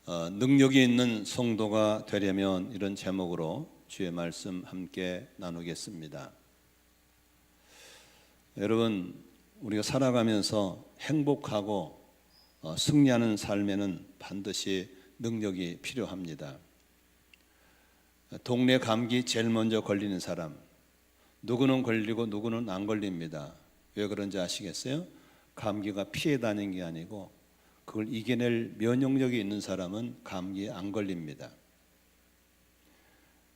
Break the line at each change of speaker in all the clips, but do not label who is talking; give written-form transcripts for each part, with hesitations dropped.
능력이 있는 성도가 되려면 이런 제목으로 주의 말씀 함께 나누겠습니다. 여러분, 우리가 살아가면서 행복하고 승리하는 삶에는 반드시 능력이 필요합니다. 동네 감기 제일 먼저 걸리는 사람, 누구는 걸리고 누구는 안 걸립니다. 왜 그런지 아시겠어요? 감기가 피해 다니는 게 아니고 그걸 이겨낼 면역력이 있는 사람은 감기에 안 걸립니다.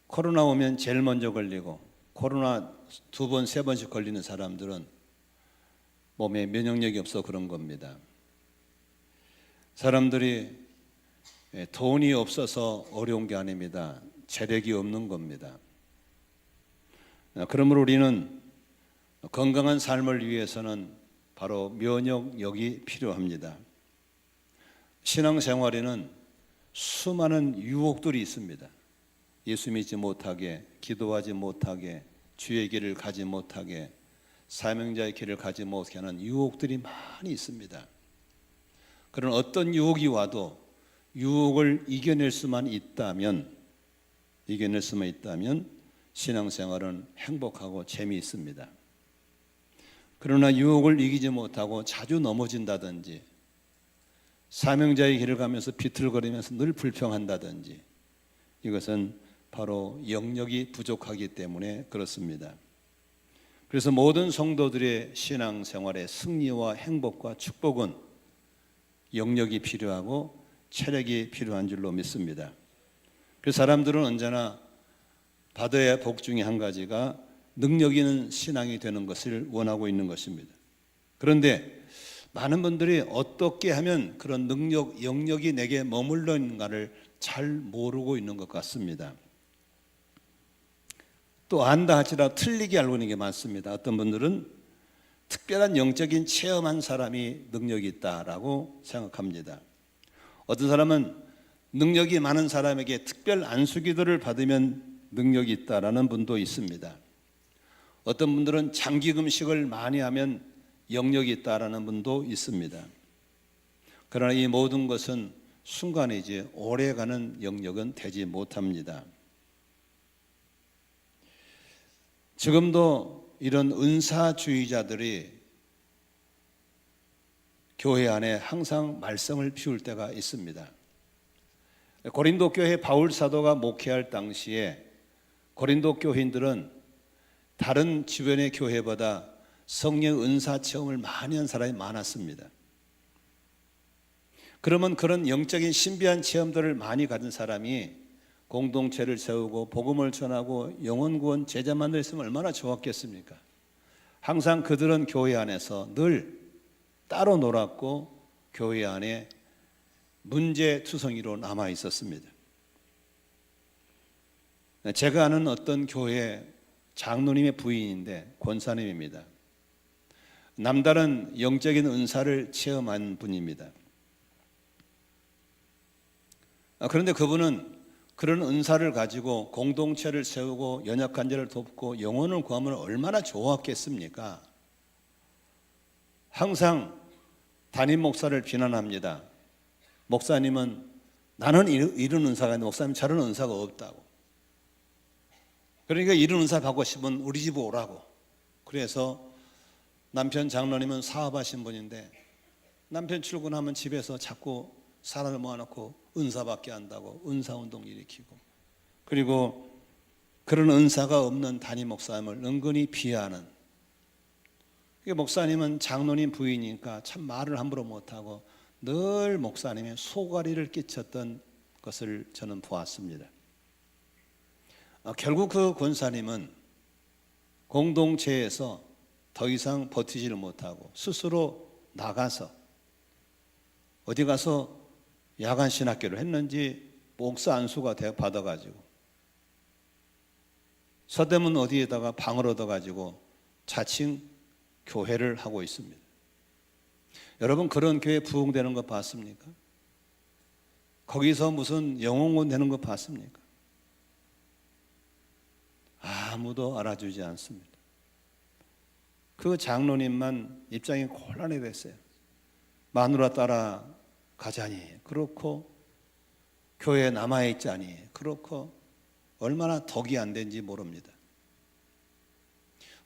코로나 오면 제일 먼저 걸리고 코로나 2번, 3번씩 걸리는 사람들은 몸에 면역력이 없어 그런 겁니다. 사람들이 돈이 없어서 어려운 게 아닙니다. 재력이 없는 겁니다. 그러므로 우리는 건강한 삶을 위해서는 바로 면역력이 필요합니다. 신앙생활에는 수많은 유혹들이 있습니다. 예수 믿지 못하게, 기도하지 못하게, 주의 길을 가지 못하게, 사명자의 길을 가지 못하게 하는 유혹들이 많이 있습니다. 그런 어떤 유혹이 와도 유혹을 이겨낼 수만 있다면 신앙생활은 행복하고 재미있습니다. 그러나 유혹을 이기지 못하고 자주 넘어진다든지 사명자의 길을 가면서 비틀거리면서 늘 불평한다든지 이것은 바로 영역이 부족하기 때문에 그렇습니다. 그래서 모든 성도들의 신앙생활의 승리와 행복과 축복은 영역이 필요하고 체력이 필요한 줄로 믿습니다. 그래서 사람들은 언제나 받아야 할 복 중에 한 가지가 능력 있는 신앙이 되는 것을 원하고 있는 것입니다. 그런데 많은 분들이 어떻게 하면 그런 능력, 영역이 내게 머물러 있는가를 잘 모르고 있는 것 같습니다. 또 안다 할지라도 틀리게 알고 있는 게 많습니다. 어떤 분들은 특별한 영적인 체험한 사람이 능력이 있다라고 생각합니다. 어떤 사람은 능력이 많은 사람에게 특별 안수기도를 받으면 능력이 있다라는 분도 있습니다. 어떤 분들은 장기 금식을 많이 하면 영역이 있다라는 분도 있습니다. 그러나 이 모든 것은 순간이지 오래가는 영역은 되지 못합니다. 지금도 이런 은사주의자들이 교회 안에 항상 말썽을 피울 때가 있습니다. 고린도 교회 바울 사도가 목회할 당시에 고린도 교인들은 다른 주변의 교회보다 성령 은사 체험을 많이 한 사람이 많았습니다. 그러면 그런 영적인 신비한 체험들을 많이 가진 사람이 공동체를 세우고 복음을 전하고 영혼 구원 제자 만들었으면 얼마나 좋았겠습니까? 항상 그들은 교회 안에서 늘 따로 놀았고 교회 안에 문제투성이로 남아 있었습니다. 제가 아는 어떤 교회 장로님의 부인인데 권사님입니다. 남다른 영적인 은사를 체험한 분입니다. 그런데 그분은 그런 은사를 가지고 공동체를 세우고 연약한 자를 돕고 영혼을 구하면 얼마나 좋았겠습니까? 항상 담임 목사를 비난합니다. 목사님은 나는 이런 은사가 있는데 목사님 저런 은사가 없다고. 그러니까 이런 은사 받고 싶으면 우리 집 오라고. 그래서 남편 장로님은 사업하신 분인데 남편 출근하면 집에서 자꾸 사람을 모아놓고 은사 받게 한다고 은사운동 일으키고, 그리고 그런 은사가 없는 담임 목사님을 은근히 비하하는. 목사님은 장로님 부인이니까 참 말을 함부로 못하고 늘 목사님의 소가리를 끼쳤던 것을 저는 보았습니다. 결국 그 권사님은 공동체에서 더 이상 버티지를 못하고 스스로 나가서 어디 가서 야간 신학교를 했는지 목사 안수가 받아가지고 서대문 어디에다가 방을 얻어가지고 자칭 교회를 하고 있습니다. 여러분, 그런 교회 부흥되는 거 봤습니까? 거기서 무슨 영혼군 되는 거 봤습니까? 아무도 알아주지 않습니다. 그 장로님만 입장이 곤란해 됐어요. 마누라 따라 가자니 그렇고 교회에 남아있자니 그렇고 얼마나 덕이 안 된지 모릅니다.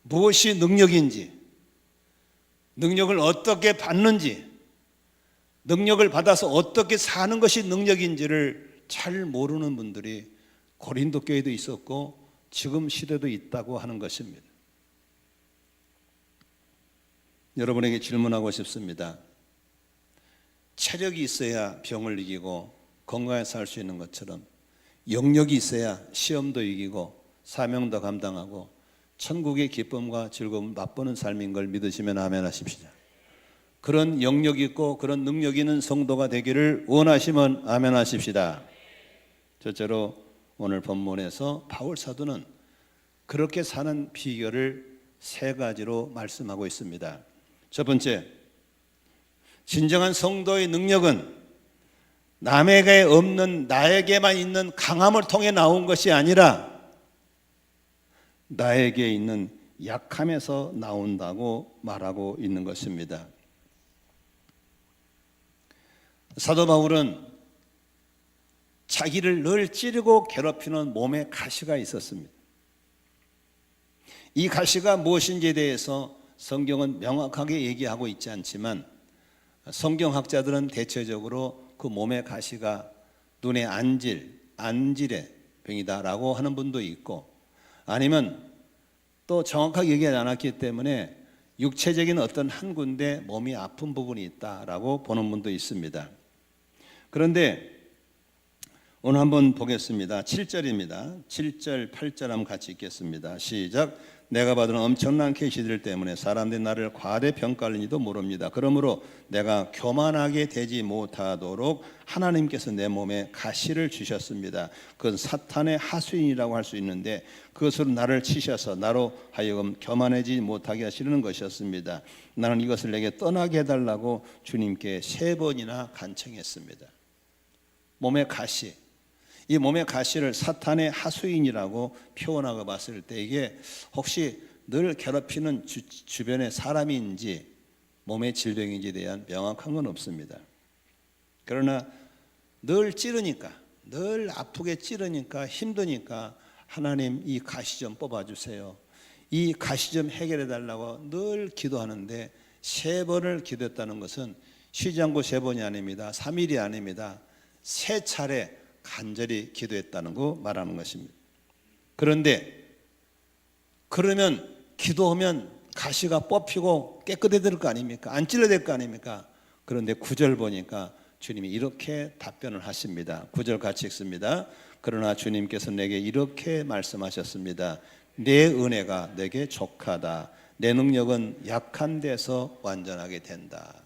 무엇이 능력인지, 능력을 어떻게 받는지, 능력을 받아서 어떻게 사는 것이 능력인지를 잘 모르는 분들이 고린도 교회도 있었고 지금 시대도 있다고 하는 것입니다. 여러분에게 질문하고 싶습니다. 체력이 있어야 병을 이기고 건강하게 살 수 있는 것처럼 영역이 있어야 시험도 이기고 사명도 감당하고 천국의 기쁨과 즐거움을 맛보는 삶인 걸 믿으시면 아멘 하십시오. 그런 영역이 있고 그런 능력이 있는 성도가 되기를 원하시면 아멘 하십시다. 첫째로 오늘 본문에서 바울 사도는 그렇게 사는 비결을 세 가지로 말씀하고 있습니다. 첫 번째, 진정한 성도의 능력은 남에게 없는 나에게만 있는 강함을 통해 나온 것이 아니라 나에게 있는 약함에서 나온다고 말하고 있는 것입니다. 사도 바울은 자기를 늘 찌르고 괴롭히는 몸에 가시가 있었습니다. 이 가시가 무엇인지에 대해서 성경은 명확하게 얘기하고 있지 않지만 성경학자들은 대체적으로 그 몸의 가시가 눈의 안질의 병이다라고 하는 분도 있고, 아니면 또 정확하게 얘기하지 않았기 때문에 육체적인 어떤 한 군데 몸이 아픈 부분이 있다라고 보는 분도 있습니다. 그런데 오늘 한번 보겠습니다. 7절입니다. 7절, 8절 한번 같이 읽겠습니다. 시작. 내가 받은 엄청난 계시들 때문에 사람들이 나를 과대 평가할지도 모릅니다. 그러므로 내가 교만하게 되지 못하도록 하나님께서 내 몸에 가시를 주셨습니다. 그건 사탄의 하수인이라고 할 수 있는데 그것으로 나를 치셔서 나로 하여금 교만해지지 못하게 하시는 것이었습니다. 나는 이것을 내게 떠나게 해달라고 주님께 3번이나 간청했습니다. 몸의 가시, 이 몸의 가시를 사탄의 하수인이라고 표현하고 봤을 때 이게 혹시 늘 괴롭히는 주변의 사람인지 몸의 질병인지에 대한 명확한 건 없습니다. 그러나 늘 찌르니까, 늘 아프게 찌르니까 힘드니까 하나님 이 가시 좀 뽑아주세요, 이 가시 좀 해결해 달라고 늘 기도하는데 3번을 기도했다는 것은 쉬지 않고 3번이 아닙니다. 3일이 아닙니다. 3차례 간절히 기도했다는 거 말하는 것입니다. 그런데 그러면 기도하면 가시가 뽑히고 깨끗해질 거 아닙니까? 안 찔러될 거 아닙니까? 그런데 9절 보니까 주님이 이렇게 답변을 하십니다. 9절 같이 읽습니다. 그러나 주님께서 내게 이렇게 말씀하셨습니다. 내 은혜가 내게 족하다. 내 능력은 약한 데서 완전하게 된다.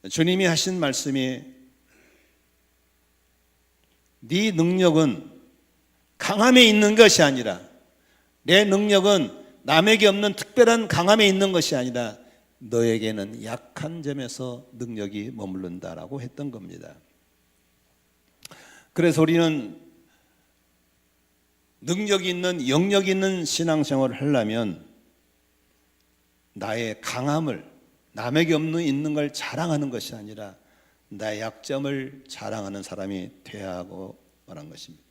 주님이 하신 말씀이 네 능력은 강함에 있는 것이 아니라, 내 능력은 남에게 없는 특별한 강함에 있는 것이 아니라 너에게는 약한 점에서 능력이 머무른다라고 했던 겁니다. 그래서 우리는 능력이 있는, 영역이 있는 신앙생활을 하려면 나의 강함을, 남에게 없는 있는 걸 자랑하는 것이 아니라 나의 약점을 자랑하는 사람이 되어야 하고 말한 것입니다.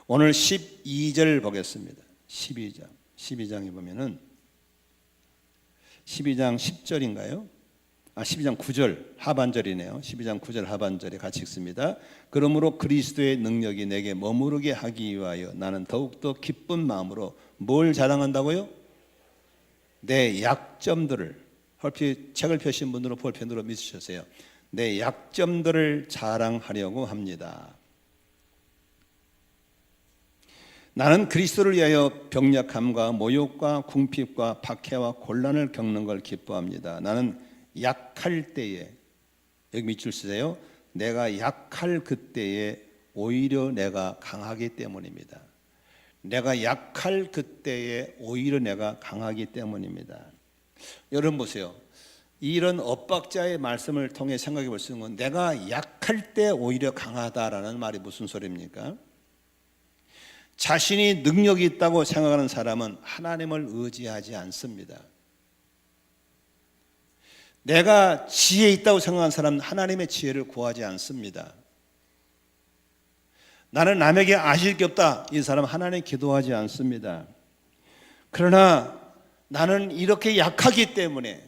오늘 12절 보겠습니다. 12장에 보면은 12장 10절인가요? 12장 9절 하반절이네요. 12장 9절 하반절에 같이 읽습니다. 그러므로 그리스도의 능력이 내게 머무르게 하기 위하여 나는 더욱더 기쁜 마음으로 뭘 자랑한다고요? 내 약점들을, 얼핏 책을 펴신 분들은 볼펜으로 믿으셨어요. 내 약점들을 자랑하려고 합니다. 나는 그리스도를 위하여 병약함과 모욕과 궁핍과 박해와 곤란을 겪는 걸 기뻐합니다. 나는 약할 때에, 여기 밑줄 쓰세요. 내가 약할 그때에 오히려 내가 강하기 때문입니다. 내가 약할 그때에 오히려 내가 강하기 때문입니다. 여러분 보세요. 이런 엇박자의 말씀을 통해 생각해 볼 수 있는 건, 내가 약할 때 오히려 강하다라는 말이 무슨 소리입니까? 자신이 능력이 있다고 생각하는 사람은 하나님을 의지하지 않습니다. 내가 지혜 있다고 생각하는 사람은 하나님의 지혜를 구하지 않습니다. 나는 남에게 아실 게 없다, 이 사람은 하나님 기도하지 않습니다. 그러나 나는 이렇게 약하기 때문에,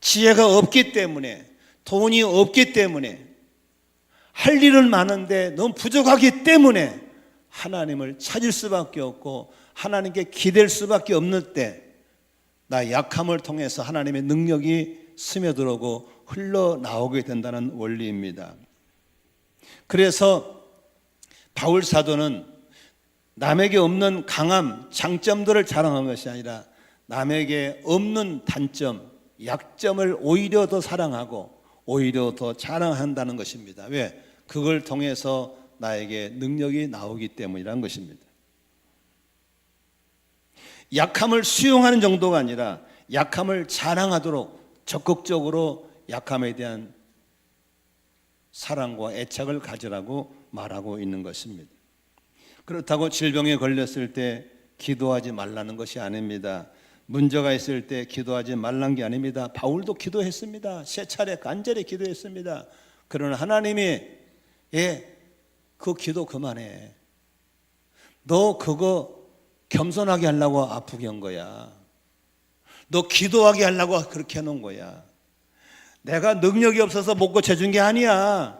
지혜가 없기 때문에, 돈이 없기 때문에, 할 일은 많은데 너무 부족하기 때문에 하나님을 찾을 수밖에 없고 하나님께 기댈 수밖에 없는 때, 나의 약함을 통해서 하나님의 능력이 스며들어오고 흘러나오게 된다는 원리입니다. 그래서 바울 사도는 남에게 없는 강함, 장점들을 자랑한 것이 아니라 남에게 없는 단점, 약점을 오히려 더 사랑하고 오히려 더 자랑한다는 것입니다. 왜? 그걸 통해서 나에게 능력이 나오기 때문이라는 것입니다. 약함을 수용하는 정도가 아니라 약함을 자랑하도록 적극적으로 약함에 대한 사랑과 애착을 가지라고 말하고 있는 것입니다. 그렇다고 질병에 걸렸을 때 기도하지 말라는 것이 아닙니다. 문제가 있을 때 기도하지 말란 게 아닙니다. 바울도 기도했습니다. 세 차례 간절히 기도했습니다. 그러나 하나님이 그 기도 그만해. 너 그거 겸손하게 하려고 아프게 한 거야. 너 기도하게 하려고 그렇게 해놓은 거야. 내가 능력이 없어서 못 고쳐준 게 아니야.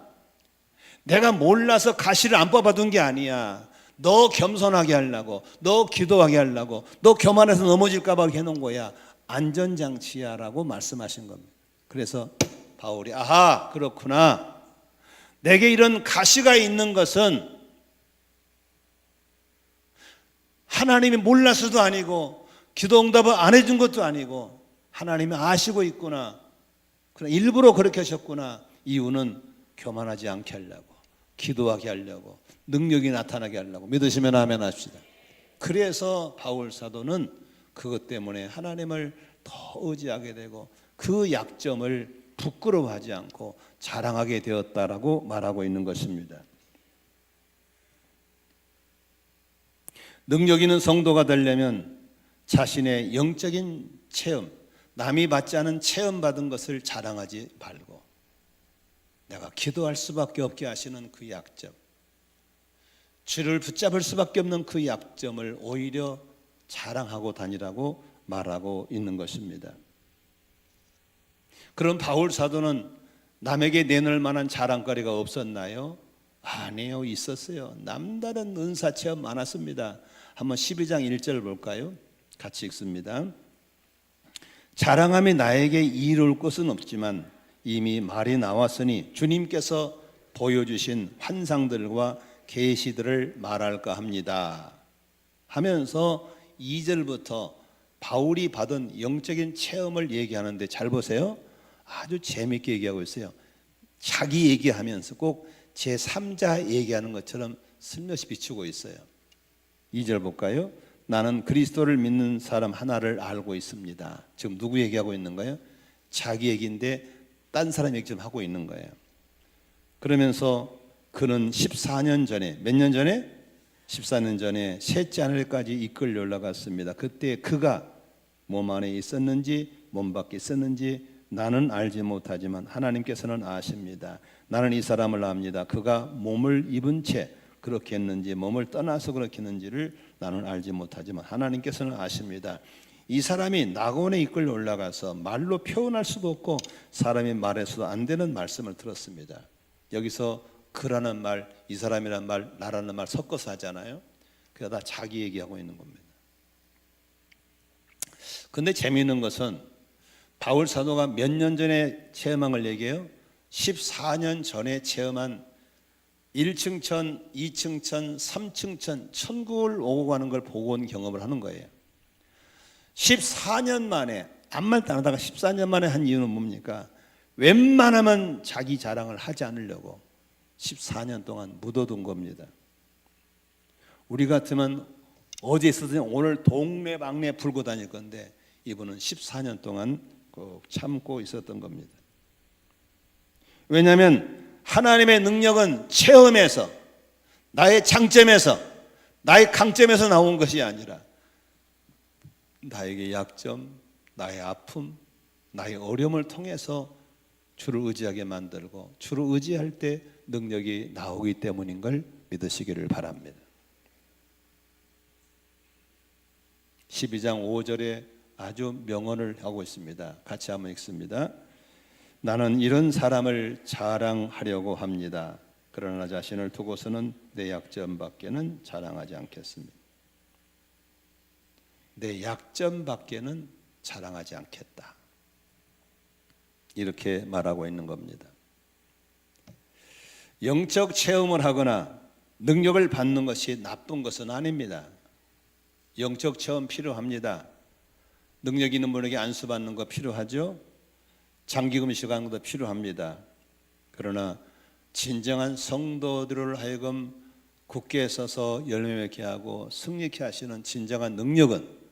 내가 몰라서 가시를 안 뽑아둔 게 아니야. 너 겸손하게 하려고, 너 기도하게 하려고, 너 교만해서 넘어질까 봐 해놓은 거야. 안전장치야 라고 말씀하신 겁니다. 그래서 바울이 아하, 그렇구나. 내게 이런 가시가 있는 것은 하나님이 몰라서도 아니고 기도 응답을 안 해준 것도 아니고 하나님이 아시고 있구나. 그러나 일부러 그렇게 하셨구나. 이유는 교만하지 않게 하려고, 기도하게 하려고, 능력이 나타나게 하려고. 믿으시면 아멘 합시다. 그래서 바울 사도는 그것 때문에 하나님을 더 의지하게 되고 그 약점을 부끄러워하지 않고 자랑하게 되었다라고 말하고 있는 것입니다. 능력 있는 성도가 되려면 자신의 영적인 체험, 남이 받지 않은 체험받은 것을 자랑하지 말고 내가 기도할 수밖에 없게 하시는 그 약점, 주를 붙잡을 수밖에 없는 그 약점을 오히려 자랑하고 다니라고 말하고 있는 것입니다. 그럼 바울 사도는 남에게 내놓을 만한 자랑거리가 없었나요? 아니요, 있었어요. 남다른 은사 체험 많았습니다. 한번 12장 1절 볼까요? 같이 읽습니다. 자랑함이 나에게 이룰 것은 없지만 이미 말이 나왔으니 주님께서 보여주신 환상들과 계시들을 말할까 합니다 하면서 2절부터 바울이 받은 영적인 체험을 얘기하는데 잘 보세요. 아주 재미있게 얘기하고 있어요. 자기 얘기하면서 꼭 제3자 얘기하는 것처럼 슬며시 비추고 있어요. 2절 볼까요? 나는 그리스도를 믿는 사람 하나를 알고 있습니다. 지금 누구 얘기하고 있는 거예요? 자기 얘기인데 딴 사람 얘기 좀 하고 있는 거예요. 그러면서 그는 14년 전에, 몇 년 전에? 14년 전에 셋째 하늘까지 이끌려 올라갔습니다. 그때 그가 몸 안에 있었는지 몸 밖에 있었는지 나는 알지 못하지만 하나님께서는 아십니다. 나는 이 사람을 압니다. 그가 몸을 입은 채 그렇게 했는지 몸을 떠나서 그렇게 했는지를 나는 알지 못하지만 하나님께서는 아십니다. 이 사람이 낙원에 이끌려 올라가서 말로 표현할 수도 없고 사람이 말해서도 안 되는 말씀을 들었습니다. 여기서 그라는 말, 이 사람이라는 말, 나라는 말 섞어서 하잖아요. 그게 다 자기 얘기하고 있는 겁니다. 근데 재미있는 것은 바울 사도가 몇 년 전에 체험한 걸 얘기해요? 14년 전에 체험한 1층 천, 2층 천, 3층 천, 천국을 오고 가는 걸 보고 온 경험을 하는 거예요. 14년 만에, 아무 말도 안 하다가 14년 만에 한 이유는 뭡니까? 웬만하면 자기 자랑을 하지 않으려고 14년 동안 묻어둔 겁니다. 우리 같으면 어디에 있었든지 오늘 동네방네 불고 다닐 건데 이분은 14년 동안 꼭 참고 있었던 겁니다. 왜냐하면 하나님의 능력은 체험에서, 나의 장점에서, 나의 강점에서 나온 것이 아니라 나에게 약점, 나의 아픔, 나의 어려움을 통해서 주를 의지하게 만들고 주를 의지할 때 능력이 나오기 때문인 걸 믿으시기를 바랍니다. 12장 5절에 아주 명언을 하고 있습니다. 같이 한번 읽습니다. 나는 이런 사람을 자랑하려고 합니다. 그러나 자신을 두고서는 내 약점밖에는 자랑하지 않겠습니다. 내 약점밖에는 자랑하지 않겠다. 이렇게 말하고 있는 겁니다. 영적 체험을 하거나 능력을 받는 것이 나쁜 것은 아닙니다. 영적 체험 필요합니다. 능력 있는 분에게 안수 받는 거 필요하죠. 장기 금식하는 것도 필요합니다. 그러나 진정한 성도들을 하여금 굳게 서서 열매 맺게 하고 승리케 하시는 진정한 능력은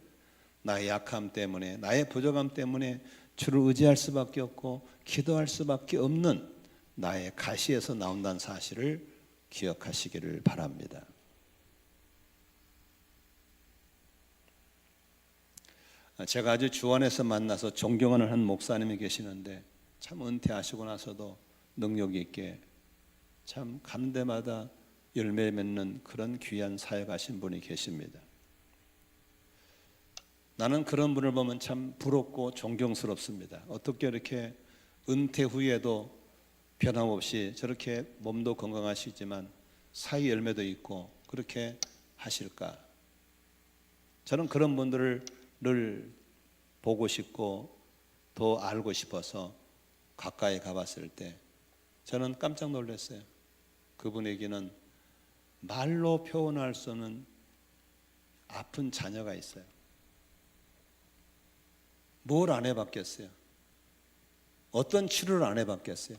나의 약함 때문에, 나의 부족함 때문에 주를 의지할 수밖에 없고 기도할 수밖에 없는 나의 가시에서 나온다는 사실을 기억하시기를 바랍니다. 제가 아주 주원에서 만나서 존경하는 한 목사님이 계시는데 참 은퇴하시고 나서도 능력 있게 참 가는 데마다 열매 맺는 그런 귀한 사역하신 분이 계십니다. 나는 그런 분을 보면 참 부럽고 존경스럽습니다. 어떻게 이렇게 은퇴 후에도 변함없이 저렇게 몸도 건강하시지만 사회 열매도 있고 그렇게 하실까? 저는 그런 분들을 늘 보고 싶고 더 알고 싶어서 가까이 가봤을 때 저는 깜짝 놀랐어요. 그분에게는 말로 표현할 수 없는 아픈 자녀가 있어요. 뭘 안 해봤겠어요? 어떤 치료를 안 해봤겠어요?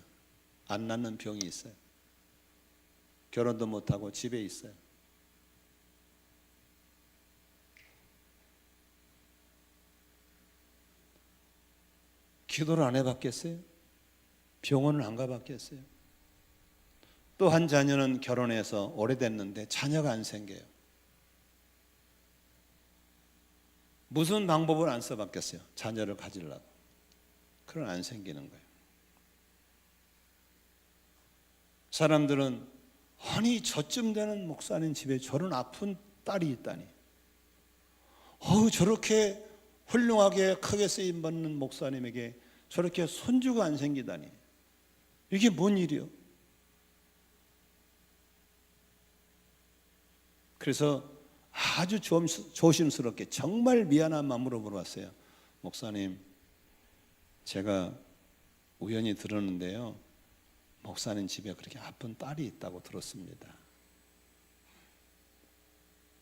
안 낫는 병이 있어요. 결혼도 못하고 집에 있어요. 기도를 안 해봤겠어요? 병원을 안 가봤겠어요? 또 한 자녀는 결혼해서 오래됐는데 자녀가 안 생겨요. 무슨 방법을 안 써봤겠어요? 자녀를 가지려고. 그건 안 생기는 거예요. 사람들은 아니 저쯤 되는 목사님 집에 저런 아픈 딸이 있다니, 저렇게 훌륭하게 크게 쓰임받는 목사님에게 저렇게 손주가 안 생기다니, 이게 뭔 일이요? 그래서 아주 조심스럽게 정말 미안한 마음으로 물어봤어요. 목사님, 제가 우연히 들었는데요, 목사님 집에 그렇게 아픈 딸이 있다고 들었습니다.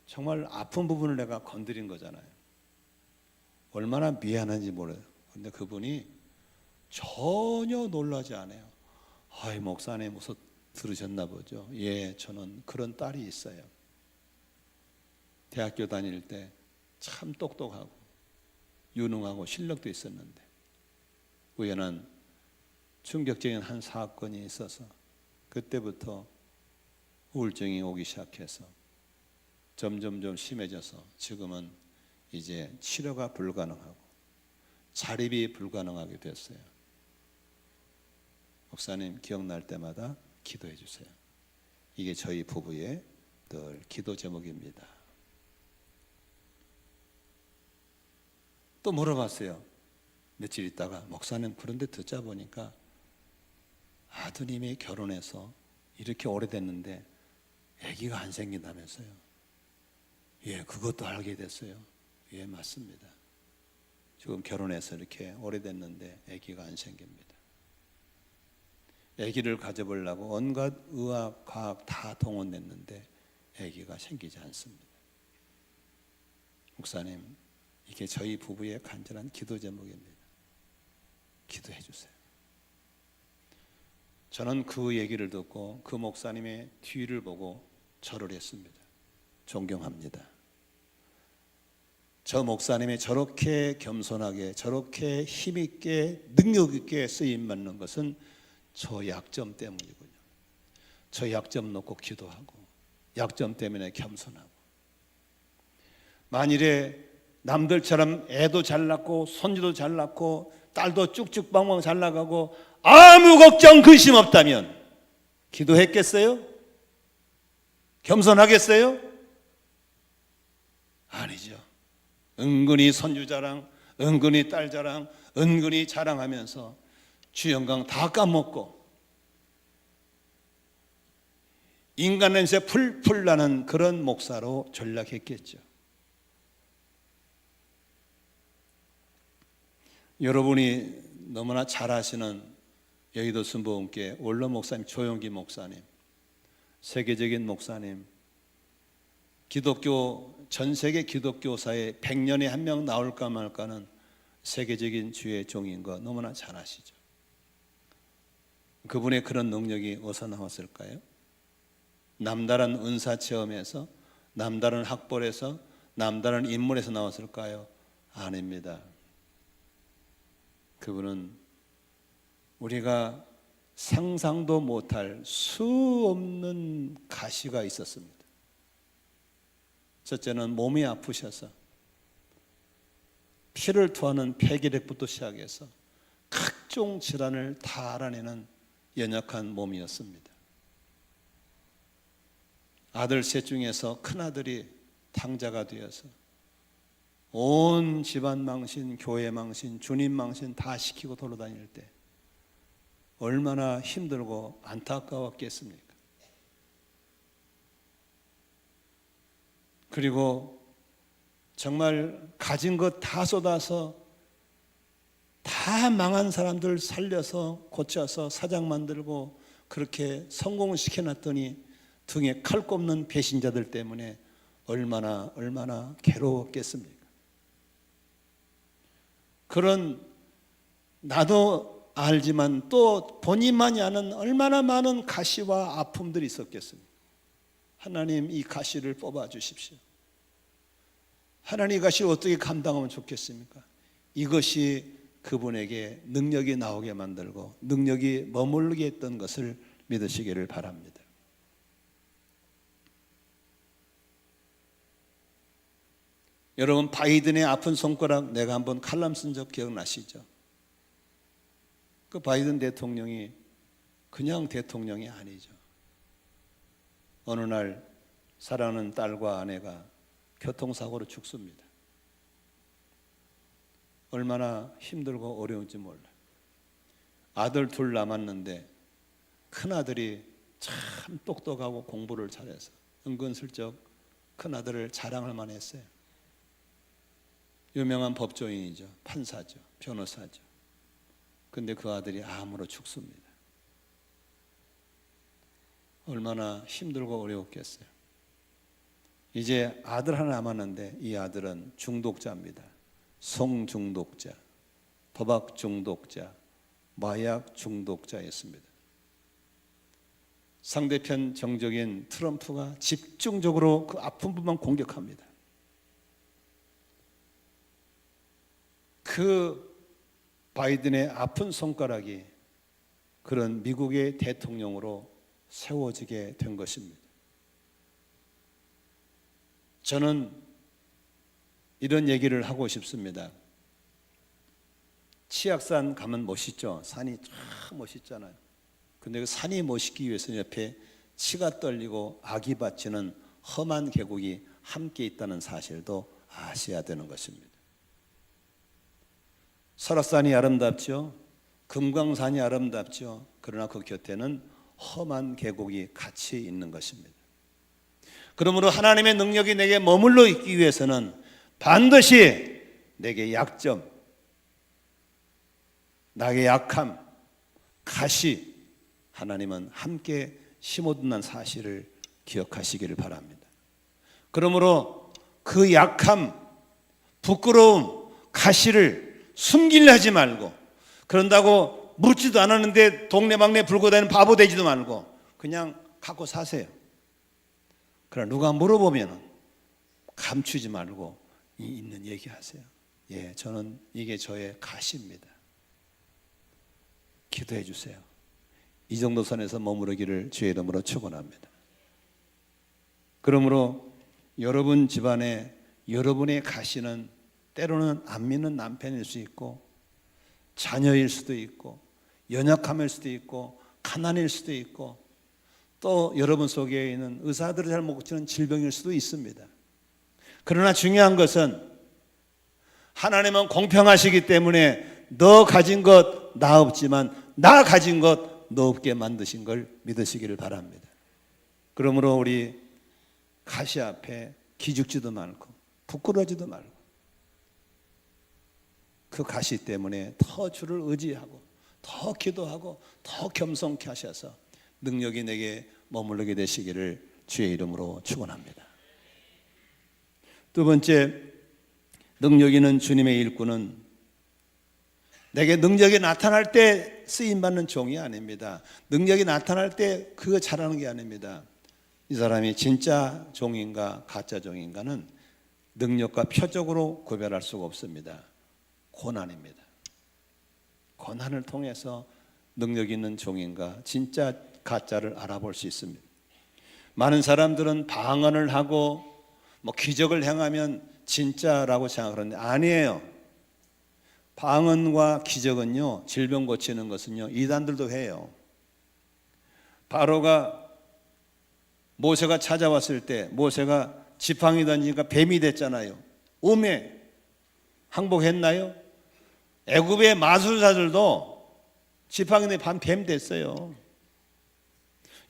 정말 아픈 부분을 내가 건드린 거잖아요. 얼마나 미안한지 몰라요. 근데 그분이 전혀 놀라지 않아요. 아이, 목사님 무슨 들으셨나 보죠. 예, 저는 그런 딸이 있어요. 대학교 다닐 때 참 똑똑하고 유능하고 실력도 있었는데 우연한 충격적인 한 사건이 있어서 그때부터 우울증이 오기 시작해서 점점 심해져서 지금은 이제 치료가 불가능하고 자립이 불가능하게 됐어요. 목사님 기억날 때마다 기도해 주세요. 이게 저희 부부의 늘 기도 제목입니다. 또 물어봤어요. 며칠 있다가 목사님, 그런데 듣자 보니까 아드님이 결혼해서 이렇게 오래됐는데 아기가 안 생긴다면서요. 예, 그것도 알게 됐어요. 예, 맞습니다. 지금 결혼해서 이렇게 오래됐는데 아기가 안 생깁니다. 아기를 가져보려고 온갖 의학, 과학 다 동원했는데 아기가 생기지 않습니다. 목사님, 이게 저희 부부의 간절한 기도 제목입니다. 기도해 주세요. 저는 그 얘기를 듣고 그 목사님의 뒤를 보고 절을 했습니다. 존경합니다. 저 목사님이 저렇게 겸손하게, 저렇게 힘있게, 능력있게 쓰임받는 것은 저 약점 때문이군요. 저 약점 놓고 기도하고 약점 때문에 겸손하고, 만일에 남들처럼 애도 잘 낳고 손주도 잘 낳고 딸도 쭉쭉방방 잘 나가고 아무 걱정 근심 없다면 기도했겠어요? 겸손하겠어요? 아니죠. 은근히 손주 자랑, 은근히 딸 자랑, 은근히 자랑하면서 주 영광 다 까먹고 인간 냄새 풀풀 나는 그런 목사로 전락했겠죠. 여러분이 너무나 잘 아시는 여의도 순복음교회 원로 목사님 조용기 목사님, 세계적인 목사님, 기독교 전 세계 기독교사에 100년에 한 명 나올까 말까는 세계적인 주의 종인 거 너무나 잘 아시죠. 그분의 그런 능력이 어디서 나왔을까요? 남다른 은사 체험에서, 남다른 학벌에서, 남다른 인물에서 나왔을까요? 아닙니다. 그분은 우리가 상상도 못할 수 없는 가시가 있었습니다. 첫째는 몸이 아프셔서 피를 토하는 폐기력부터 시작해서 각종 질환을 다 알아내는 연약한 몸이었습니다. 아들 셋 중에서 큰아들이 탕자가 되어서 온 집안 망신, 교회 망신, 주님 망신 다 시키고 돌아다닐 때 얼마나 힘들고 안타까웠겠습니까? 그리고 정말 가진 것 다 쏟아서 다 망한 사람들 살려서 고쳐서 사장 만들고 그렇게 성공을 시켜놨더니 등에 칼 꼽는 배신자들 때문에 얼마나 괴로웠겠습니까? 그런 나도 알지만 또 본인만이 아는 얼마나 많은 가시와 아픔들이 있었겠습니까? 하나님 이 가시를 뽑아 주십시오. 하나님 이 가시를 어떻게 감당하면 좋겠습니까? 이것이 그분에게 능력이 나오게 만들고 능력이 머물게 했던 것을 믿으시기를 바랍니다. 여러분 바이든의 아픈 손가락 내가 한번 칼럼 쓴 적 기억나시죠? 그 바이든 대통령이 그냥 대통령이 아니죠. 어느 날 사랑하는 딸과 아내가 교통사고로 죽습니다. 얼마나 힘들고 어려운지 몰라요. 아들 둘 남았는데 큰아들이 참 똑똑하고 공부를 잘해서 은근슬쩍 큰아들을 자랑할 만했어요. 유명한 법조인이죠. 판사죠. 변호사죠. 근데 그 아들이 암으로 죽습니다. 얼마나 힘들고 어려웠겠어요. 이제 아들 하나 남았는데 이 아들은 중독자입니다. 성중독자, 도박 중독자, 마약 중독자였습니다. 상대편 정적인 트럼프가 집중적으로 그 아픈 부분만 공격합니다. 그 바이든의 아픈 손가락이 그런 미국의 대통령으로 세워지게 된 것입니다. 저는 이런 얘기를 하고 싶습니다. 치악산 가면 멋있죠. 산이 참 멋있잖아요. 근데 그 산이 멋있기 위해서 옆에 치가 떨리고 악이 받치는 험한 계곡이 함께 있다는 사실도 아셔야 되는 것입니다. 설악산이 아름답죠. 금강산이 아름답죠. 그러나 그 곁에는 험한 계곡이 같이 있는 것입니다. 그러므로 하나님의 능력이 내게 머물러 있기 위해서는 반드시 내게 약점, 나의 약함, 가시, 하나님은 함께 심어둔다는 사실을 기억하시기를 바랍니다. 그러므로 그 약함, 부끄러움, 가시를 숨기려 하지 말고, 그런다고 묻지도 않았는데 동네방네 불고 다니는 바보 되지도 말고 그냥 갖고 사세요. 그러나 누가 물어보면 감추지 말고 있는 얘기하세요. 예, 저는 이게 저의 가시입니다. 기도해 주세요. 이 정도 선에서 머무르기를 주의 이름으로 축원합니다. 그러므로 여러분 집안에 여러분의 가시는 때로는 안 믿는 남편일 수 있고, 자녀일 수도 있고, 연약함일 수도 있고, 가난일 수도 있고, 또 여러분 속에 있는 의사들이 잘 못 고치는 질병일 수도 있습니다. 그러나 중요한 것은 하나님은 공평하시기 때문에 너 가진 것 나 없지만 나 가진 것 너 없게 만드신 걸 믿으시기를 바랍니다. 그러므로 우리 가시 앞에 기죽지도 말고 부끄러지도 말고 그 가시 때문에 더 주를 의지하고 더 기도하고 더 겸손케 하셔서 능력이 내게 머무르게 되시기를 주의 이름으로 축원합니다. 두 번째, 능력 있는 주님의 일꾼은 내게 능력이 나타날 때 쓰임받는 종이 아닙니다. 능력이 나타날 때 그거 잘하는 게 아닙니다. 이 사람이 진짜 종인가 가짜 종인가는 능력과 표적으로 구별할 수가 없습니다. 고난입니다. 고난을 통해서 능력 있는 종인가 진짜 가짜를 알아볼 수 있습니다. 많은 사람들은 방언을 하고 기적을 행하면 진짜라고 생각하는데 아니에요. 방언과 기적은요, 질병 고치는 것은요, 이단들도 해요. 바로가 모세가 찾아왔을 때 모세가 지팡이 던지니까 뱀이 됐잖아요. 음에 항복했나요? 애굽의 마술사들도 지팡이 던지면 뱀 됐어요.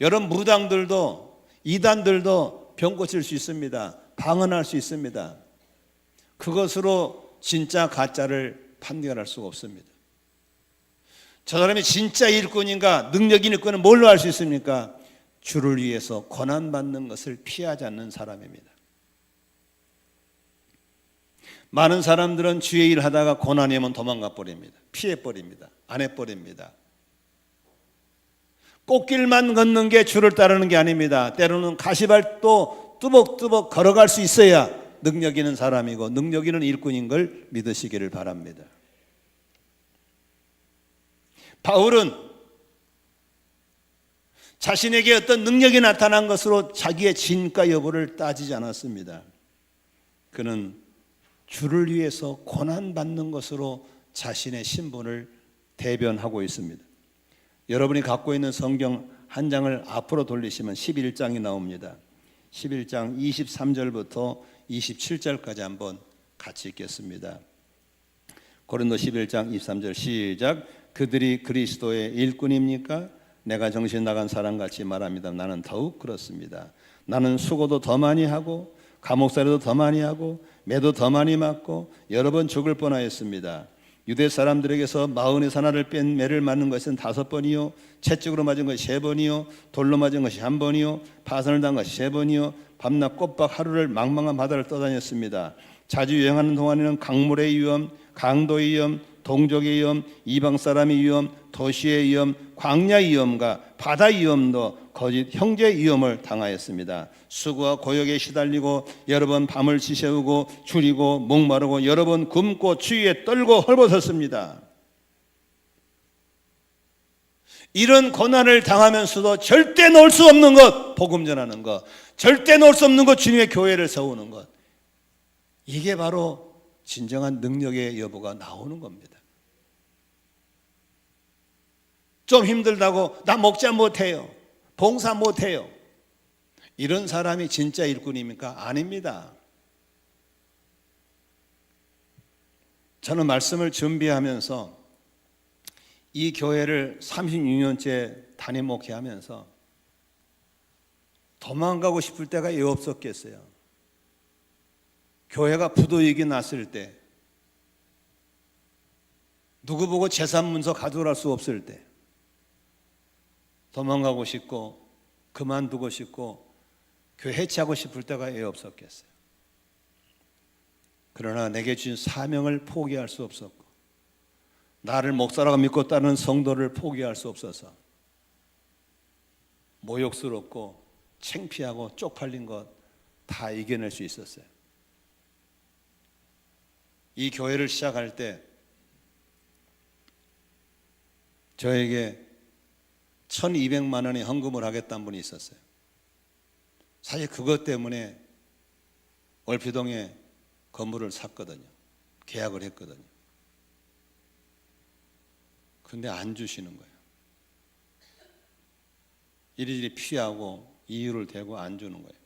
여러분 무당들도 이단들도 병 고칠 수 있습니다. 방언할 수 있습니다. 그것으로 진짜 가짜를 판결할 수가 없습니다. 저 사람이 진짜 일꾼인가 능력 있는 일꾼은 뭘로 알 수 있습니까? 주를 위해서 고난받는 것을 피하지 않는 사람입니다. 많은 사람들은 주의 일 하다가 고난이 오면 도망가 버립니다. 피해 버립니다. 안 해 버립니다. 꽃길만 걷는 게 주를 따르는 게 아닙니다. 때로는 가시발도 뚜벅뚜벅 걸어갈 수 있어야 능력 있는 사람이고 능력 있는 일꾼인 걸 믿으시기를 바랍니다. 바울은 자신에게 어떤 능력이 나타난 것으로 자기의 진가 여부를 따지지 않았습니다. 그는 주를 위해서 고난받는 것으로 자신의 신분을 대변하고 있습니다. 여러분이 갖고 있는 성경 한 장을 앞으로 돌리시면 11장이 나옵니다. 11장 23절부터 27절까지 한번 같이 읽겠습니다. 고린도 11장 23절 시작. 그들이 그리스도의 일꾼입니까? 내가 정신 나간 사람같이 말합니다. 나는 더욱 그렇습니다. 나는 수고도 더 많이 하고 감옥살이도 더 많이 하고 매도 더 많이 맞고 여러 번 죽을 뻔하였습니다. 유대 사람들에게서 40사나를 뺀 매를 맞는 것은 5번이요 채찍으로 맞은 것이 3번이요 돌로 맞은 것이 1번이요 파선을 당한 것이 3번이요 밤낮 꼬박 하루를 망망한 바다를 떠다녔습니다. 자주 여행하는 동안에는 강물의 위험, 강도의 위험, 동족의 위험, 이방 사람의 위험, 도시의 위험, 광야의 위험과 바다 위험도 거짓 형제의 위험을 당하였습니다. 수고와 고역에 시달리고 여러 번 밤을 지새우고 줄이고 목마르고 여러 번 굶고 추위에 떨고 헐벗었습니다. 이런 고난을 당하면서도 절대 놓을 수 없는 것, 복음 전하는 것, 절대 놓을 수 없는 것, 주님의 교회를 세우는 것, 이게 바로 진정한 능력의 여부가 나오는 겁니다. 좀 힘들다고 나 목자 못해요, 봉사 못해요, 이런 사람이 진짜 일꾼입니까? 아닙니다. 저는 말씀을 준비하면서 이 교회를 36년째 담임 목회하면서 도망가고 싶을 때가 왜 없었겠어요? 교회가 부도익이 났을 때, 누구 보고 재산문서 가져갈 수 없을 때 도망가고 싶고 그만두고 싶고 교회 해체하고 싶을 때가 왜 없었겠어요? 그러나 내게 주신 사명을 포기할 수 없었고 나를 목사라고 믿고 따르는 성도를 포기할 수 없어서 모욕스럽고 창피하고 쪽팔린 것 다 이겨낼 수 있었어요. 이 교회를 시작할 때 저에게 1200만 원의 헌금을 하겠다는 분이 있었어요. 사실 그것 때문에 월피동에 건물을 샀거든요. 계약을 했거든요. 근데 안 주시는 거예요. 이리저리 피하고 이유를 대고 안 주는 거예요.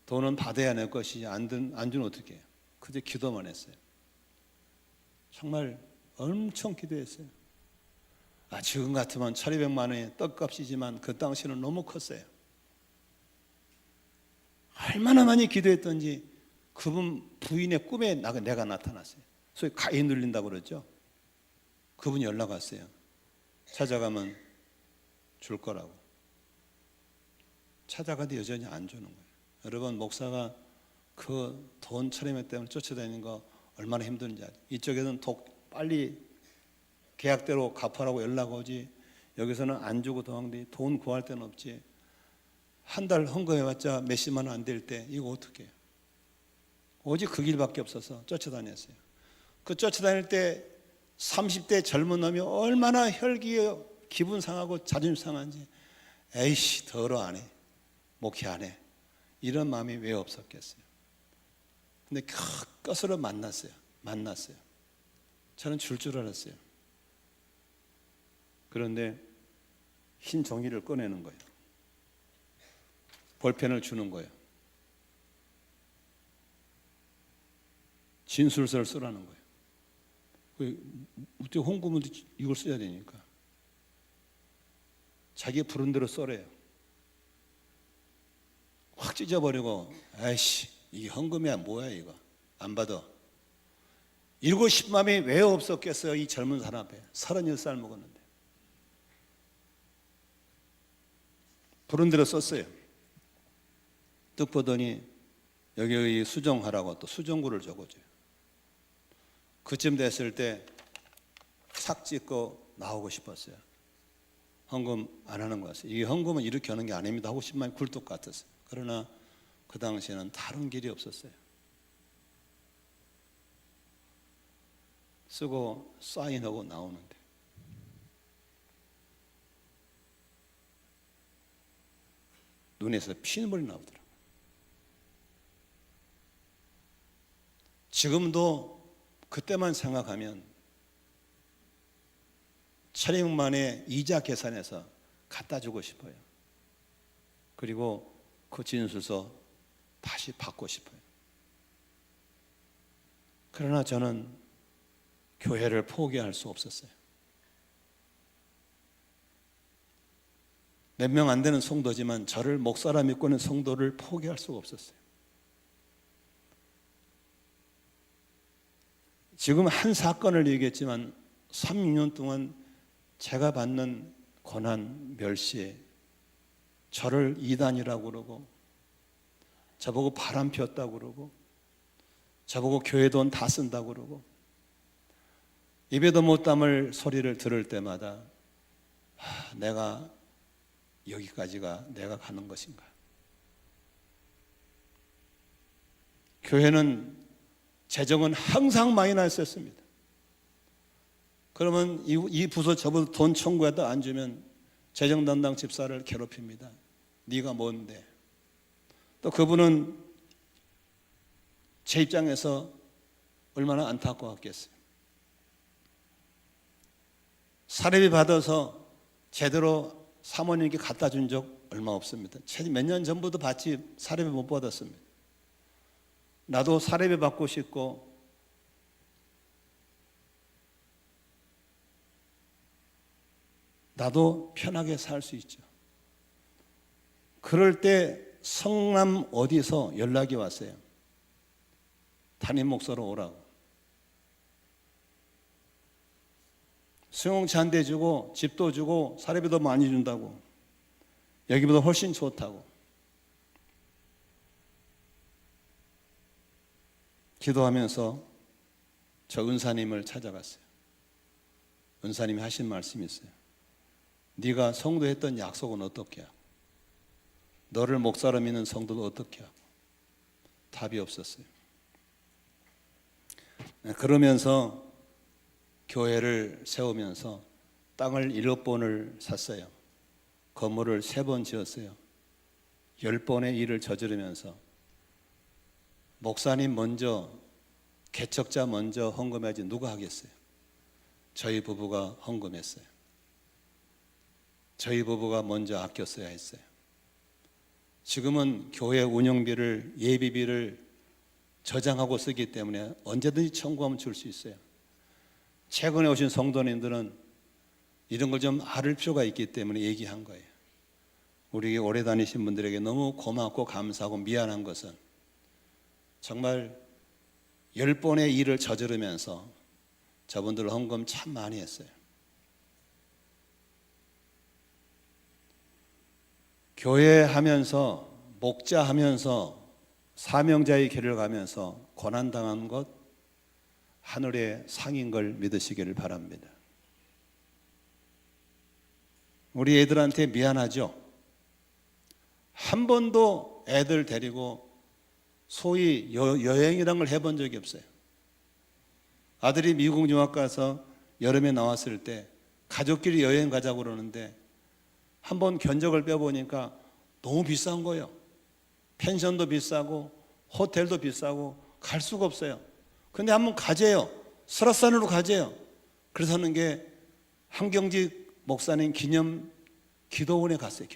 돈은 받아야 내 것이지 안 주면 어떻게 해요? 그저 기도만 했어요. 정말 엄청 기도했어요. 지금 같으면 1,200만 원의 떡값이지만 그 당시는 너무 컸어요. 얼마나 많이 기도했던지 그분 부인의 꿈에 내가 나타났어요. 소위 가위 눌린다고 그러죠. 그분이 연락 왔어요. 찾아가면 줄 거라고. 찾아가도 여전히 안 주는 거예요. 여러분, 목사가 그 돈 1,200만 때문에 쫓아다니는 거 얼마나 힘든지 알죠. 이쪽에서는 빨리 계약대로 갚으라고 연락 오지, 여기서는 안 주고 도망다니. 돈 구할 데는 없지. 한 달 헌금해봤자 몇십만 원 안 될 때 이거 어떻게 해요? 오직 그 길밖에 없어서 쫓아다녔어요. 그 쫓아다닐 때 30대 젊은 놈이 얼마나 혈기에 기분 상하고 자존심 상한지, 에이씨 더러 안 해, 목회 안 해, 이런 마음이 왜 없었겠어요? 근데 끝으로 만났어요. 저는 줄 알았어요. 그런데 흰 종이를 꺼내는 거예요. 볼펜을 주는 거예요. 진술서를 쓰라는 거예요. 어떻게 홍보문 이걸 써야 되니까 자기 부른 대로 써래요. 확 찢어버리고, 아이씨 이게 헌금이야 뭐야 이거 안 받아. 이러고 싶은 마음이 왜 없었겠어요? 이 젊은 사람 앞에 36살 먹었는데. 부른 대로 썼어요. 뜻 보더니 여기 수정하라고 또 수정구를 적어줘요. 그쯤 됐을 때 삭 찍고 나오고 싶었어요. 헌금 안 하는 것 같아요. 이게 헌금은 이렇게 하는 게 아닙니다 하고 싶은 마음이 굴뚝 같았어요. 그러나 그 당시에는 다른 길이 없었어요. 쓰고 사인하고 나오는데 눈에서 피눈물이 나오더라고요. 지금도 그때만 생각하면 1,200만의 이자 계산해서 갖다 주고 싶어요. 그리고 그 진술서 다시 받고 싶어요. 그러나 저는 교회를 포기할 수 없었어요. 몇 명 안 되는 성도지만 저를 목사라 믿고 있는 성도를 포기할 수가 없었어요. 지금 한 사건을 얘기했지만 36년 동안 제가 받는 고난, 멸시에 저를 이단이라고 그러고, 저보고 바람 피웠다고 그러고, 저보고 교회 돈 다 쓴다고 그러고, 입에도 못 담을 소리를 들을 때마다 내가 여기까지가 내가 가는 것인가. 교회는 재정은 항상 마이너스였습니다. 그러면 이 부서 저보다 돈 청구해도 안 주면 재정 담당 집사를 괴롭힙니다. 네가 뭔데? 또 그분은 제 입장에서 얼마나 안타까웠겠어요. 사례비 받아서 제대로 사모님께 갖다 준 적 얼마 없습니다. 몇 년 전부터 받지 사례비 못 받았습니다. 나도 사례비 받고 싶고 나도 편하게 살 수 있죠. 그럴 때 성남 어디서 연락이 왔어요. 담임 목사로 오라고. 수용차 한 대 주고 집도 주고 사례비도 많이 준다고. 여기보다 훨씬 좋다고. 기도하면서 저 은사님을 찾아갔어요. 은사님이 하신 말씀이 있어요. 네가 성도했던 약속은 어떻게 하고, 너를 목사로 믿는 성도도 어떻게 하고. 답이 없었어요. 그러면서 교회를 세우면서 땅을 7번을 샀어요. 건물을 3번 지었어요. 10번의 일을 저지르면서 목사님 먼저 개척자 먼저 헌금해야지 누가 하겠어요? 저희 부부가 헌금했어요. 저희 부부가 먼저 아껴 써야 했어요. 지금은 교회 운영비를, 예비비를 저장하고 쓰기 때문에 언제든지 청구하면 줄 수 있어요. 최근에 오신 성도님들은 이런 걸 좀 알을 필요가 있기 때문에 얘기한 거예요. 우리 오래 다니신 분들에게 너무 고맙고 감사하고 미안한 것은 정말 10번의 일을 저지르면서 저분들 헌금 참 많이 했어요. 교회 하면서, 목자 하면서, 사명자의 길을 가면서 고난당한 것 하늘의 상인 걸 믿으시기를 바랍니다. 우리 애들한테 미안하죠? 한 번도 애들 데리고 소위 여행이란 걸 해본 적이 없어요. 아들이 미국 유학 가서 여름에 나왔을 때 가족끼리 여행 가자고 그러는데 한번 견적을 빼보니까 너무 비싼 거예요. 펜션도 비싸고 호텔도 비싸고 갈 수가 없어요. 근데 한번 가재요. 설악산으로 가재요. 그래서 하는 게 한경직 목사님 기념 기도원에 갔어요.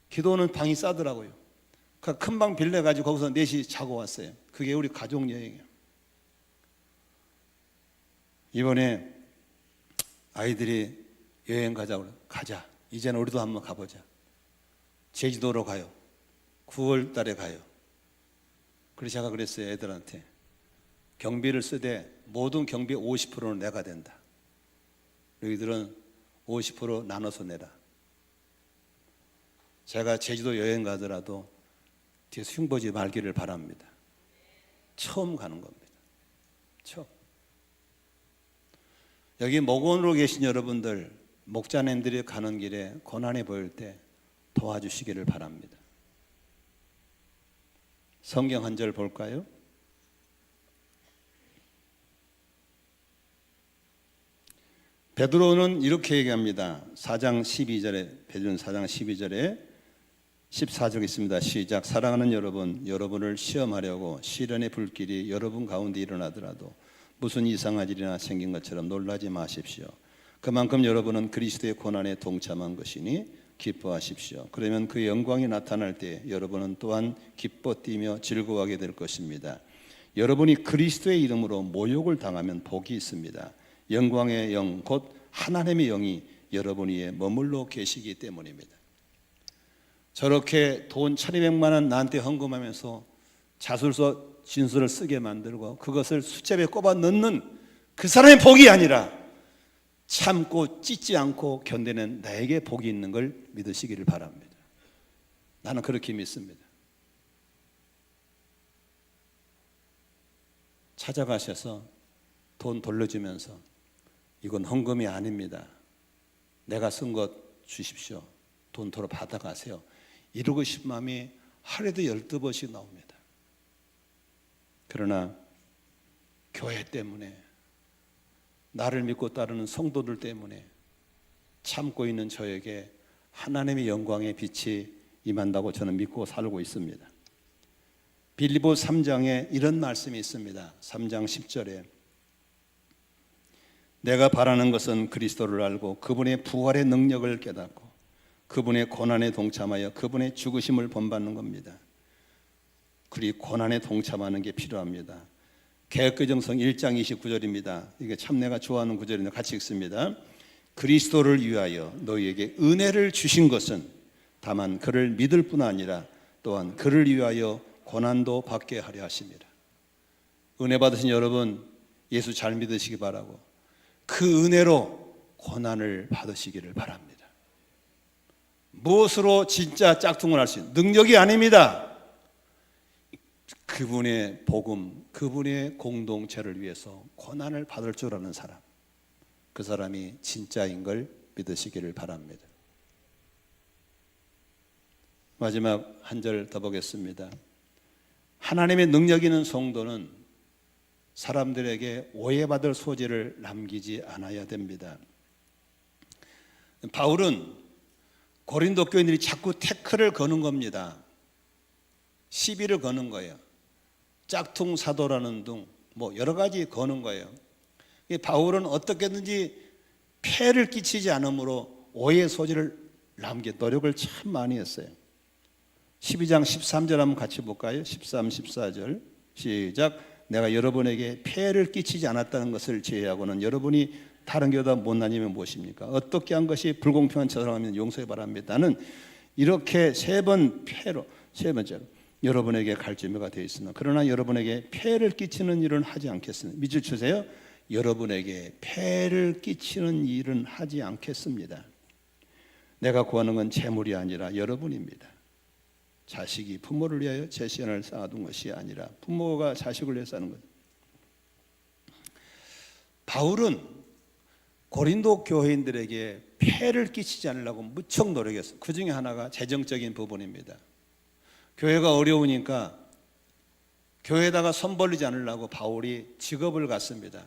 기도원은 방이 싸더라고요. 그 큰 방 빌려가지고 거기서 4시 자고 왔어요. 그게 우리 가족 여행이에요. 이번에 아이들이 여행 가자고 그래요. 가자. 이제는 우리도 한번 가보자. 제주도로 가요. 9월 달에 가요. 그래서 제가 그랬어요. 애들한테 경비를 쓰되 모든 경비 50%는 내가 된다. 너희들은 50% 나눠서 내라. 제가 제주도 여행 가더라도 뒤에서 흉보지 말기를 바랍니다. 처음 가는 겁니다. 처음. 여기 목원으로 계신 여러분들, 목자님들이 가는 길에 고난이 보일 때 도와주시기를 바랍니다. 성경 한 절 볼까요? 베드로는 이렇게 얘기합니다. 4장 12절에, 베드로는 4장 12절에 14절 있습니다. 시작. 사랑하는 여러분, 여러분을 시험하려고 시련의 불길이 여러분 가운데 일어나더라도 무슨 이상한 일이나 생긴 것처럼 놀라지 마십시오. 그만큼 여러분은 그리스도의 고난에 동참한 것이니 기뻐하십시오. 그러면 그 영광이 나타날 때 여러분은 또한 기뻐 뛰며 즐거워하게 될 것입니다. 여러분이 그리스도의 이름으로 모욕을 당하면 복이 있습니다. 영광의 영, 곧 하나님의 영이 여러분 위에 머물러 계시기 때문입니다. 저렇게 돈 1200만 원 나한테 헌금하면서 자술서 진술을 쓰게 만들고 그것을 수첩에 꼽아 넣는 그 사람의 복이 아니라 참고 찢지 않고 견디는 나에게 복이 있는 걸 믿으시기를 바랍니다. 나는 그렇게 믿습니다. 찾아가셔서 돈 돌려주면서 이건 헌금이 아닙니다. 내가 쓴 것 주십시오. 돈 도로 받아가세요. 이러고 싶은 마음이 하루에도 12번씩 나옵니다. 그러나 교회 때문에, 나를 믿고 따르는 성도들 때문에 참고 있는 저에게 하나님의 영광의 빛이 임한다고 저는 믿고 살고 있습니다. 빌립보 3장에 이런 말씀이 있습니다. 3장 10절에 내가 바라는 것은 그리스도를 알고 그분의 부활의 능력을 깨닫고 그분의 고난에 동참하여 그분의 죽으심을 본받는 겁니다. 그리고 고난에 동참하는 게 필요합니다. 개혁개정성 1장 29절입니다. 이게 참 내가 좋아하는 구절인데 같이 읽습니다. 그리스도를 위하여 너희에게 은혜를 주신 것은 다만 그를 믿을 뿐 아니라 또한 그를 위하여 고난도 받게 하려 하심이라. 은혜 받으신 여러분, 예수 잘 믿으시기 바라고 그 은혜로 고난을 받으시기를 바랍니다. 무엇으로 진짜 짝퉁을 할 수 있는 능력이 아닙니다. 그분의 복음, 그분의 공동체를 위해서 고난을 받을 줄 아는 사람, 그 사람이 진짜인 걸 믿으시기를 바랍니다. 마지막 한 절 더 보겠습니다. 하나님의 능력 있는 성도는 사람들에게 오해받을 소지를 남기지 않아야 됩니다. 바울은 고린도 교인들이 자꾸 태클을 거는 겁니다. 시비를 거는 거예요. 짝퉁 사도라는 둥, 뭐 여러 가지 거는 거예요. 바울은 어떻게든지 폐를 끼치지 않으므로 오해의 소지를 남게 노력을 참 많이 했어요. 12장 13절 한번 같이 볼까요? 13, 14절 시작. 내가 여러분에게 폐를 끼치지 않았다는 것을 제외하고는 여러분이 다른 교회보다 못나니면 무엇입니까? 어떻게 한 것이 불공평한 처사라면 용서해 바랍니다. 나는 이렇게 세 번째로 여러분에게 갈증매가 되어 있으나 그러나 여러분에게 폐를 끼치는 일은 하지 않겠습니다. 밑줄 주세요. 여러분에게 폐를 끼치는 일은 하지 않겠습니다. 내가 구하는 건 재물이 아니라 여러분입니다. 자식이 부모를 위하여 제 시간을 쌓아둔 것이 아니라 부모가 자식을 위해서 하는 것. 바울은 고린도 교회인들에게 폐를 끼치지 않으려고 무척 노력했어요. 그 중에 하나가 재정적인 부분입니다. 교회가 어려우니까 교회에다가 손 벌리지 않으려고 바울이 직업을 갖습니다.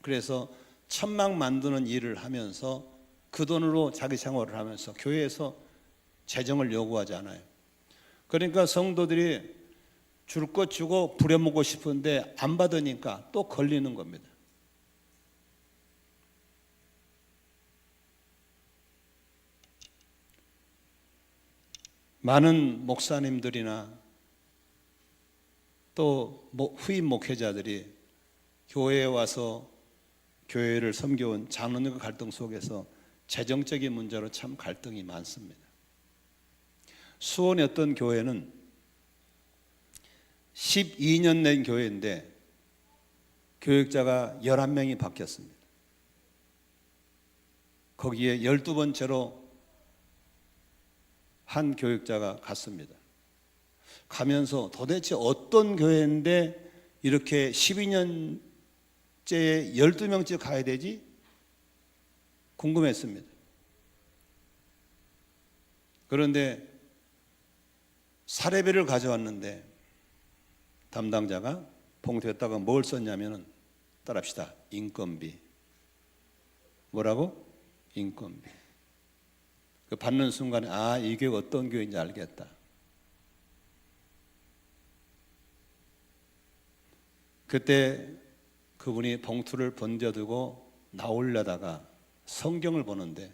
그래서 천막 만드는 일을 하면서 그 돈으로 자기 생활을 하면서 교회에서 재정을 요구하지 않아요. 그러니까 성도들이 줄 것 주고 부려먹고 싶은데 안 받으니까 또 걸리는 겁니다. 많은 목사님들이나 또 후임 목회자들이 교회에 와서 교회를 섬겨온 장로님과 갈등 속에서 재정적인 문제로 참 갈등이 많습니다. 수원의 어떤 교회는 12년 된 교회인데 교육자가 11명이 바뀌었습니다. 거기에 12번째로 한 교육자가 갔습니다. 가면서 도대체 어떤 교회인데 이렇게 12년째에 12명째 가야 되지? 궁금했습니다. 그런데 사례비를 가져왔는데 담당자가 봉투에다가 뭘 썼냐면은 따라합시다. 인건비. 뭐라고? 인건비. 그 받는 순간에 아, 이 교회가 어떤 교회인지 알겠다. 그때 그분이 봉투를 번져두고 나오려다가 성경을 보는데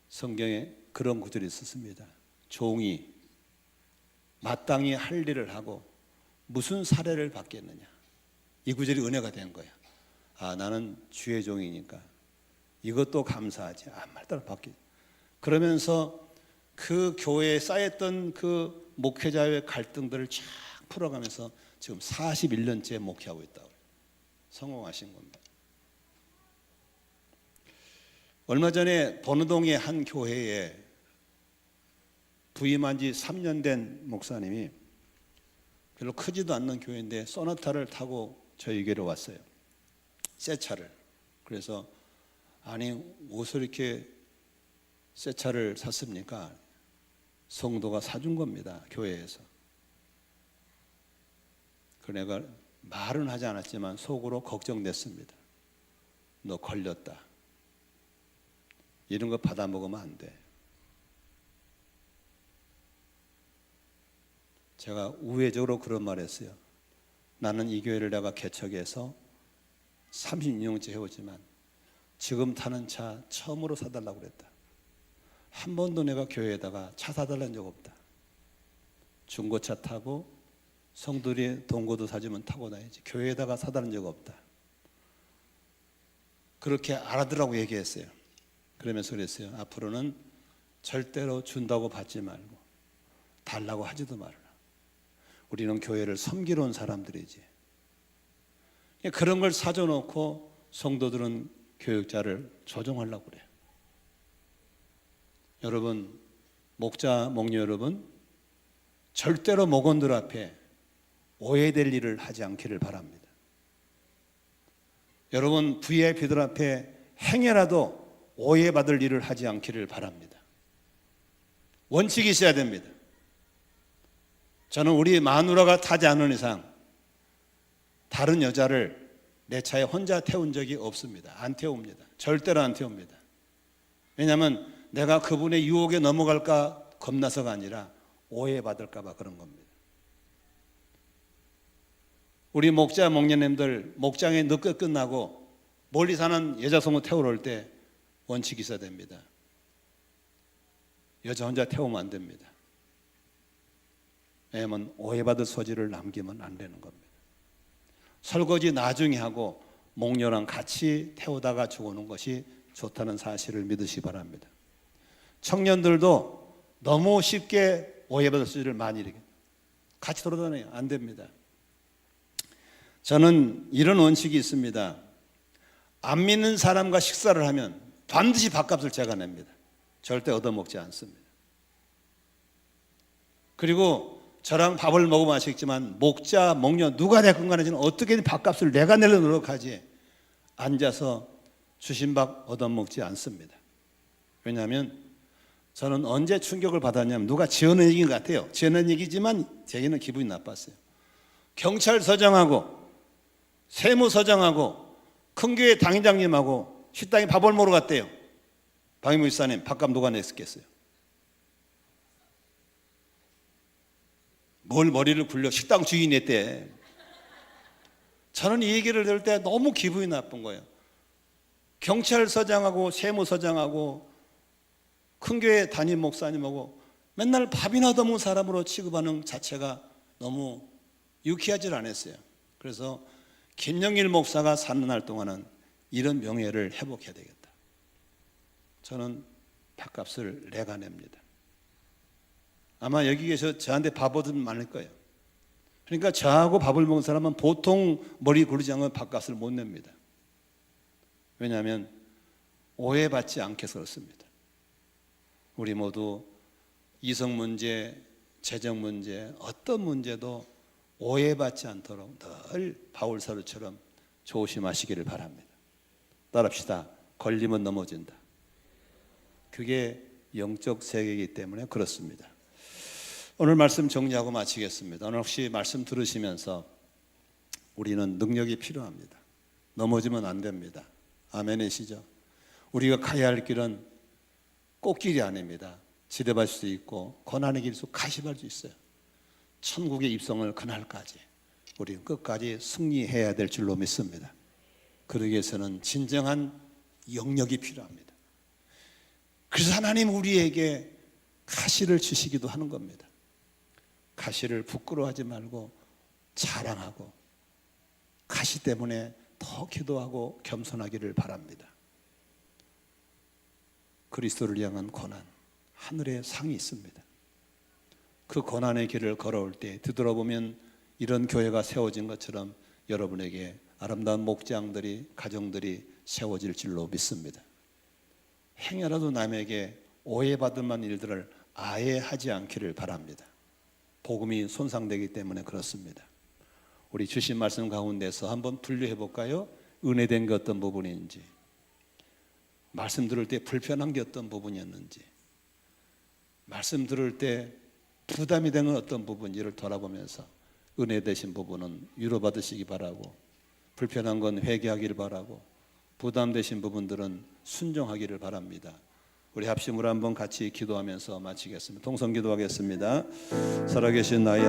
성경에 그런 구절이 있었습니다. 종이 마땅히 할 일을 하고 무슨 사례를 받겠느냐. 이 구절이 은혜가 된 거야. 아, 나는 주의 종이니까 이것도 감사하지. 아무 말 따라 받겠. 그러면서 그 교회에 쌓였던 그 목회자의 갈등들을 쫙 풀어가면서 지금 41년째 목회하고 있다고 성공하신 겁니다. 얼마 전에 번호동의 한 교회에 부임한 지 3년 된 목사님이 별로 크지도 않는 교회인데 소나타를 타고 저희 교회로 왔어요. 새 차를. 그래서 아니 무엇을 이렇게 새 차를 샀습니까? 성도가 사준 겁니다. 교회에서. 그 내가 말은 하지 않았지만 속으로 걱정됐습니다. 너 걸렸다. 이런 거 받아 먹으면 안 돼. 제가 우회적으로 그런 말 했어요. 나는 이 교회를 내가 개척해서 36년째 해오지만 지금 타는 차 처음으로 사달라고 그랬다. 한 번도 내가 교회에다가 차 사달라는 적 없다. 중고차 타고 성들이 동고도 사주면 타고 다니지 교회에다가 사달라는 적 없다. 그렇게 알아들라고 얘기했어요. 그러면서 그랬어요. 앞으로는 절대로 준다고 받지 말고 달라고 하지도 말아라. 우리는 교회를 섬기러 온 사람들이지. 그런 걸 사줘놓고 성도들은 교육자를 조종하려고 그래요. 여러분, 목자, 목녀 여러분, 절대로 목원들 앞에 오해될 일을 하지 않기를 바랍니다. 여러분, VIP들 앞에 행여라도 오해받을 일을 하지 않기를 바랍니다. 원칙이 있어야 됩니다. 저는 우리 마누라가 타지 않은 이상 다른 여자를 내 차에 혼자 태운 적이 없습니다. 안 태웁니다. 절대로 안 태웁니다. 왜냐하면 내가 그분의 유혹에 넘어갈까 겁나서가 아니라 오해받을까 봐 그런 겁니다. 우리 목자 목녀님들 목장에 늦게 끝나고 멀리 사는 여자 성도 태우러 올 때 원칙이 있어야 됩니다. 여자 혼자 태우면 안 됩니다. 왜냐하면 오해받을 소지를 남기면 안 되는 겁니다. 설거지 나중에 하고 목녀랑 같이 태우다가 죽어오는 것이 좋다는 사실을 믿으시기 바랍니다. 청년들도 너무 쉽게 오해받을 소지를 많이 이렇게 같이 돌아다녀요. 안 됩니다. 저는 이런 원칙이 있습니다. 안 믿는 사람과 식사를 하면 반드시 밥값을 제가 냅니다. 절대 얻어먹지 않습니다. 그리고 저랑 밥을 먹으면 아시겠지만 목자, 목녀 누가 됐건 간에 저는 어떻게든 밥값을 내가 내려 노력하지 앉아서 주신 밥 얻어먹지 않습니다. 왜냐하면 저는 언제 충격을 받았냐면 누가 지어낸 얘기인 것 같아요. 지어낸 얘기지만 제게는 기분이 나빴어요. 경찰서장하고 세무서장하고 큰 교회 당회장님하고 식당에 밥을 먹으러 갔대요. 박인무 목사님 밥값 누가 냈겠어요? 뭘 머리를 굴려 식당 주인이 냈대. 저는 이 얘기를 들을 때 너무 기분이 나쁜 거예요. 경찰서장하고 세무서장하고 큰 교회 담임 목사님하고 맨날 밥이나 얻어먹은 사람으로 취급하는 자체가 너무 유쾌하지 않았어요. 그래서 김영일 목사가 사는 날 동안은 이런 명예를 회복해야 되겠다. 저는 밥값을 내가 냅니다. 아마 여기 계셔 저한테 밥 얻으면 많을 거예요. 그러니까 저하고 밥을 먹은 사람은 보통 머리 굴리지 않으면 밥값을 못 냅니다. 왜냐하면 오해받지 않게 그렇습니다. 우리 모두 이성 문제, 재정 문제, 어떤 문제도 오해받지 않도록 늘 바울사도처럼 조심하시기를 바랍니다. 따라합시다. 걸리면 넘어진다. 그게 영적 세계이기 때문에 그렇습니다. 오늘 말씀 정리하고 마치겠습니다. 오늘 혹시 말씀 들으시면서 우리는 능력이 필요합니다. 넘어지면 안 됩니다. 아멘이시죠? 우리가 가야 할 길은 꽃길이 아닙니다. 지뢰밭일 수 있고 고난의 길도 가시밭일 수 있어요. 천국의 입성을 그날까지 우리는 끝까지 승리해야 될 줄로 믿습니다. 그러기 위해서는 진정한 영역이 필요합니다. 그래서 하나님 우리에게 가시를 주시기도 하는 겁니다. 가시를 부끄러워하지 말고 자랑하고 가시 때문에 더 기도하고 겸손하기를 바랍니다. 그리스도를 향한 고난, 하늘의 상이 있습니다. 그 고난의 길을 걸어올 때 뒤돌아보면 이런 교회가 세워진 것처럼 여러분에게 아름다운 목장들이, 가정들이 세워질 줄로 믿습니다. 행여라도 남에게 오해받을 만한 일들을 아예 하지 않기를 바랍니다. 복음이 손상되기 때문에 그렇습니다. 우리 주신 말씀 가운데서 한번 분류해 볼까요? 은혜된 게 어떤 부분인지, 말씀 들을 때 불편한 게 어떤 부분이었는지, 말씀 들을 때 부담이 되는 어떤 부분인지를 돌아보면서 은혜 되신 부분은 위로받으시기 바라고, 불편한 건 회개하기를 바라고, 부담되신 부분들은 순종하기를 바랍니다. 우리 합심으로 한번 같이 기도하면서 마치겠습니다. 통성 기도하겠습니다. 살아계신 나의